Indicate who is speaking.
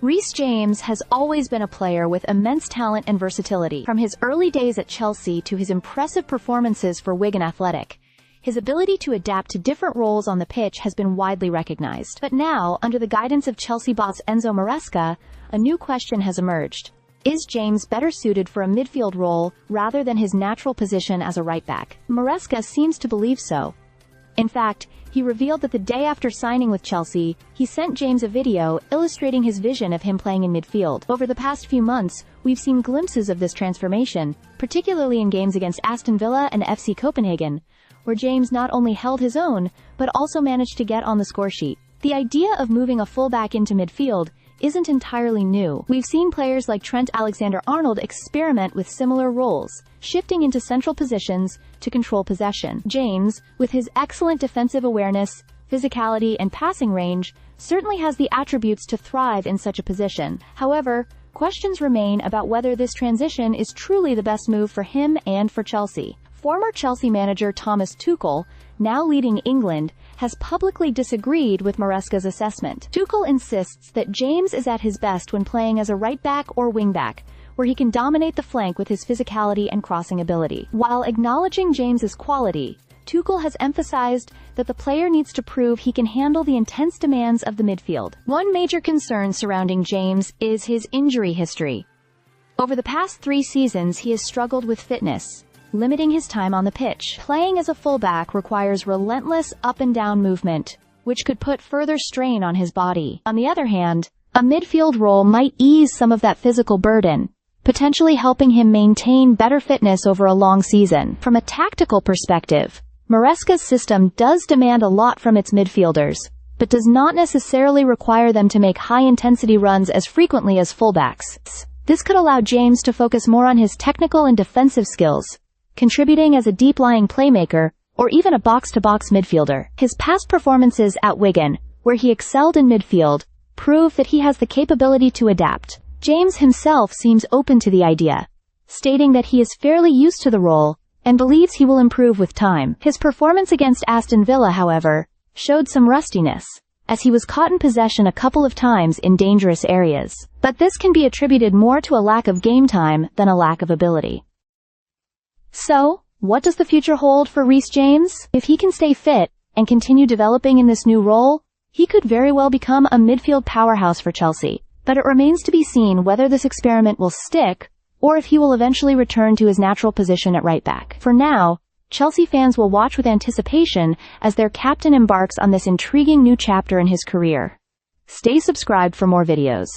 Speaker 1: Reece James has always been a player with immense talent and versatility. From his early days at Chelsea to his impressive performances for Wigan Athletic, his ability to adapt to different roles on the pitch has been widely recognized. But now, under the guidance of Chelsea boss Enzo Maresca, a new question has emerged. Is James better suited for a midfield role rather than his natural position as a right-back? Maresca seems to believe so. In fact, he revealed that the day after signing with Chelsea, he sent James a video illustrating his vision of him playing in midfield. Over the past few months, we've seen glimpses of this transformation, particularly in games against Aston Villa and FC Copenhagen, where James not only held his own, but also managed to get on the scoresheet. The idea of moving a fullback into midfield isn't entirely new. We've seen players like Trent Alexander-Arnold experiment with similar roles, shifting into central positions to control possession. James, with his excellent defensive awareness, physicality, and passing range, certainly has the attributes to thrive in such a position. However, questions remain about whether this transition is truly the best move for him and for Chelsea. Former Chelsea manager Thomas Tuchel, now leading England, has publicly disagreed with Maresca's assessment. Tuchel insists that James is at his best when playing as a right-back or wing-back, where he can dominate the flank with his physicality and crossing ability. While acknowledging James's quality, Tuchel has emphasized that the player needs to prove he can handle the intense demands of the midfield. One major concern surrounding James is his injury history. Over the past 3 seasons, he has struggled with fitness, limiting his time on the pitch. Playing as a fullback requires relentless up-and-down movement, which could put further strain on his body. On the other hand, a midfield role might ease some of that physical burden, potentially helping him maintain better fitness over a long season. From a tactical perspective, Maresca's system does demand a lot from its midfielders, but does not necessarily require them to make high-intensity runs as frequently as fullbacks. This could allow James to focus more on his technical and defensive skills, contributing as a deep-lying playmaker, or even a box-to-box midfielder. His past performances at Wigan, where he excelled in midfield, prove that he has the capability to adapt. James himself seems open to the idea, stating that he is fairly used to the role, and believes he will improve with time. His performance against Aston Villa, however, showed some rustiness, as he was caught in possession a couple of times in dangerous areas. But this can be attributed more to a lack of game time than a lack of ability. So, what does the future hold for Reece James? If he can stay fit and continue developing in this new role, he could very well become a midfield powerhouse for Chelsea. But it remains to be seen whether this experiment will stick, or if he will eventually return to his natural position at right back. For now, Chelsea fans will watch with anticipation as their captain embarks on this intriguing new chapter in his career. Stay subscribed for more videos.